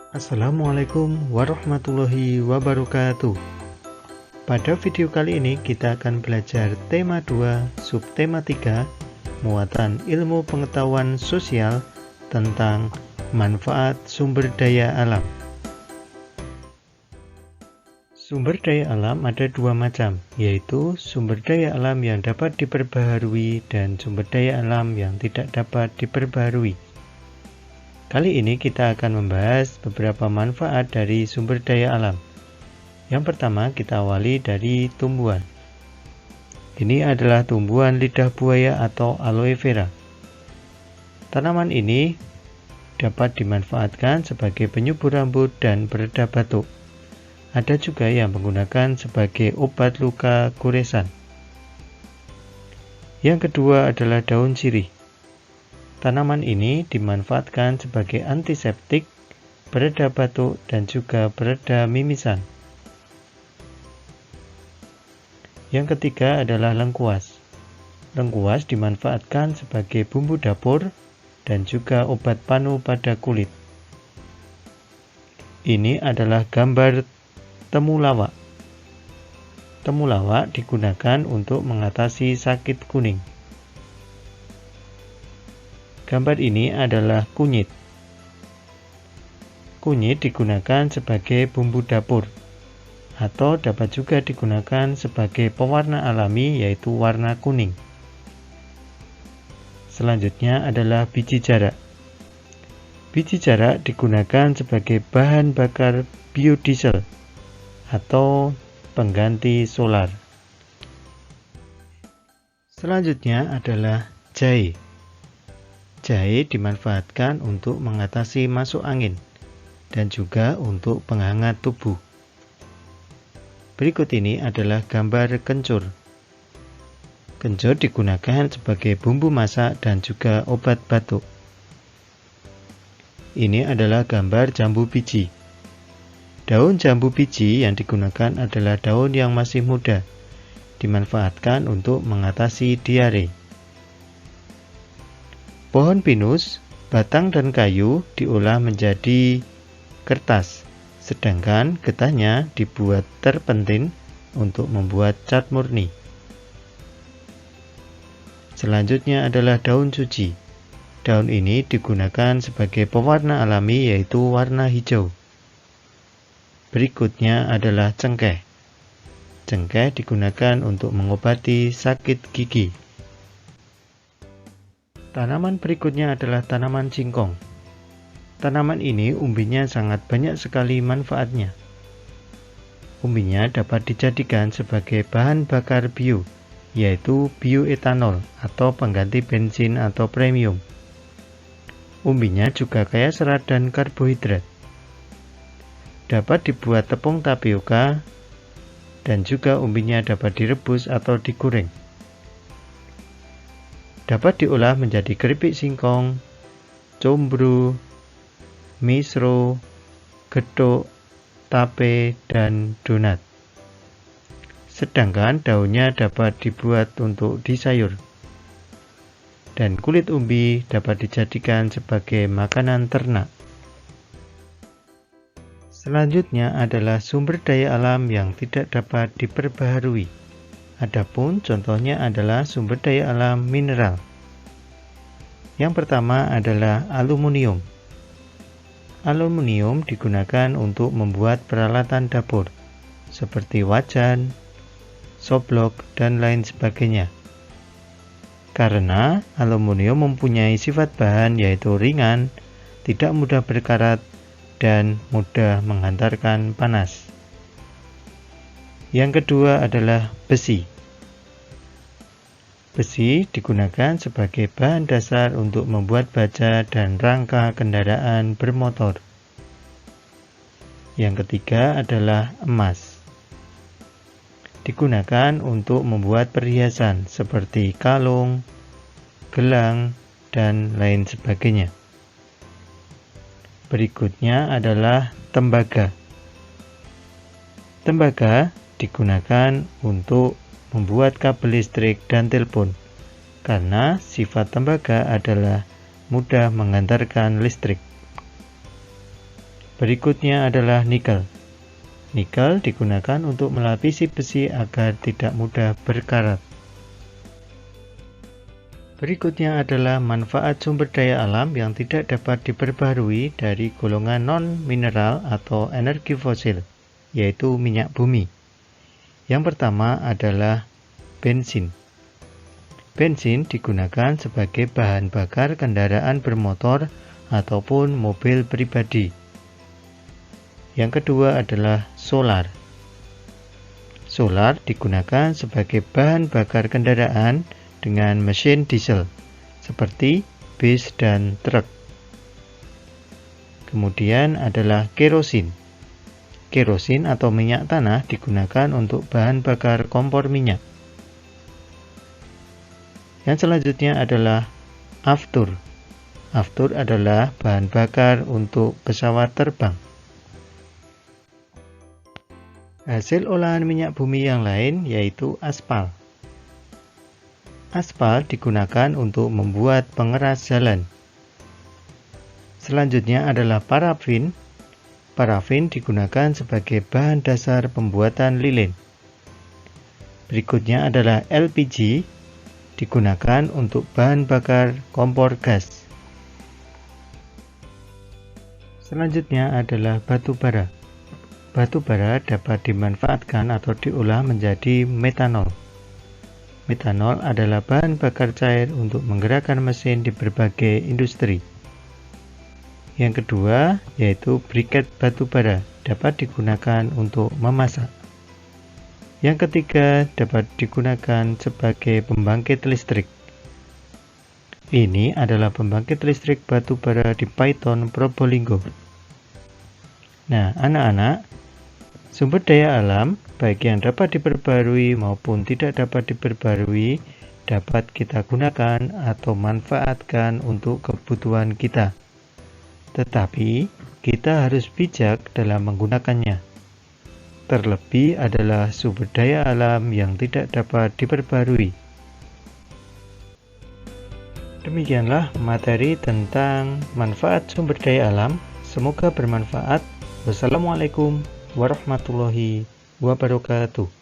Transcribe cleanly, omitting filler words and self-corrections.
Assalamualaikum warahmatullahi wabarakatuh. Pada video kali ini kita akan belajar tema 2, subtema 3, muatan ilmu pengetahuan sosial tentang manfaat sumber daya alam. Sumber daya alam ada dua macam, yaitu sumber daya alam yang dapat diperbaharui dan sumber daya alam yang tidak dapat diperbaharui. Kali ini kita akan membahas beberapa manfaat dari sumber daya alam. Yang pertama kita awali dari tumbuhan. Ini adalah tumbuhan lidah buaya atau aloe vera. Tanaman ini dapat dimanfaatkan sebagai penyubur rambut dan pereda batuk. Ada juga yang menggunakan sebagai obat luka goresan. Yang kedua adalah daun sirih. Tanaman ini dimanfaatkan sebagai antiseptik, pereda batuk, dan juga pereda mimisan. Yang ketiga adalah lengkuas. Lengkuas dimanfaatkan sebagai bumbu dapur dan juga obat panu pada kulit. Ini adalah gambar temulawak. Temulawak digunakan untuk mengatasi sakit kuning. Gambar ini adalah kunyit. Kunyit digunakan sebagai bumbu dapur atau dapat juga digunakan sebagai pewarna alami yaitu warna kuning. Selanjutnya adalah biji jarak. Biji jarak digunakan sebagai bahan bakar biodiesel atau pengganti solar. Selanjutnya adalah jahe. Jahe dimanfaatkan untuk mengatasi masuk angin dan juga untuk penghangat tubuh. Berikut ini adalah gambar kencur. Kencur digunakan sebagai bumbu masak dan juga obat batuk. Ini adalah gambar jambu biji. Daun jambu biji yang digunakan adalah daun yang masih muda, dimanfaatkan untuk mengatasi diare. Pohon pinus, batang dan kayu diolah menjadi kertas, sedangkan getahnya dibuat terpentin untuk membuat cat murni. Selanjutnya adalah daun suci. Daun ini digunakan sebagai pewarna alami yaitu warna hijau. Berikutnya adalah cengkeh. Cengkeh digunakan untuk mengobati sakit gigi. Tanaman berikutnya adalah tanaman singkong. Tanaman ini umbinya sangat banyak sekali manfaatnya. Umbinya dapat dijadikan sebagai bahan bakar bio, yaitu bioetanol atau pengganti bensin atau premium. Umbinya juga kaya serat dan karbohidrat. Dapat dibuat tepung tapioka dan juga umbinya dapat direbus atau digoreng. Dapat diolah menjadi keripik singkong, combro, misro, gethuk, tape, dan donat. Sedangkan daunnya dapat dibuat untuk disayur. Dan kulit umbi dapat dijadikan sebagai makanan ternak. Selanjutnya adalah sumber daya alam yang tidak dapat diperbaharui. Adapun contohnya adalah sumber daya alam mineral. Yang pertama adalah aluminium. Aluminium digunakan untuk membuat peralatan dapur, seperti wajan, soblok, dan lain sebagainya. Karena aluminium mempunyai sifat bahan yaitu ringan, tidak mudah berkarat, dan mudah menghantarkan panas. Yang kedua adalah besi. Besi digunakan sebagai bahan dasar untuk membuat baja dan rangka kendaraan bermotor. Yang ketiga adalah emas. Digunakan untuk membuat perhiasan seperti kalung, gelang, dan lain sebagainya. Berikutnya adalah tembaga. Tembaga digunakan untuk membuat kabel listrik dan telepon, karena sifat tembaga adalah mudah mengantarkan listrik. Berikutnya adalah nikel. Nikel digunakan untuk melapisi besi agar tidak mudah berkarat. Berikutnya adalah manfaat sumber daya alam yang tidak dapat diperbarui dari golongan non-mineral atau energi fosil, yaitu minyak bumi. Yang pertama adalah bensin. Bensin digunakan sebagai bahan bakar kendaraan bermotor ataupun mobil pribadi. Yang kedua adalah solar. Solar digunakan sebagai bahan bakar kendaraan dengan mesin diesel, seperti bis dan truk. Kemudian adalah kerosin. Kerosin atau minyak tanah digunakan untuk bahan bakar kompor minyak. Yang selanjutnya adalah aftur. Aftur adalah bahan bakar untuk pesawat terbang. Hasil olahan minyak bumi yang lain yaitu aspal. Aspal digunakan untuk membuat pengeras jalan. Selanjutnya adalah parafin. Parafin digunakan sebagai bahan dasar pembuatan lilin. Berikutnya adalah LPG, digunakan untuk bahan bakar kompor gas. Selanjutnya adalah batu bara. Batu bara dapat dimanfaatkan atau diolah menjadi metanol. Metanol adalah bahan bakar cair untuk menggerakkan mesin di berbagai industri. Yang kedua, yaitu briket batu bara, dapat digunakan untuk memasak. Yang ketiga, dapat digunakan sebagai pembangkit listrik. Ini adalah pembangkit listrik batu bara di Paiton, Probolinggo. Nah, anak-anak, sumber daya alam, baik yang dapat diperbarui maupun tidak dapat diperbarui, dapat kita gunakan atau manfaatkan untuk kebutuhan kita. Tetapi, kita harus bijak dalam menggunakannya. Terlebih adalah sumber daya alam yang tidak dapat diperbarui. Demikianlah materi tentang manfaat sumber daya alam. Semoga bermanfaat. Wassalamualaikum warahmatullahi wabarakatuh.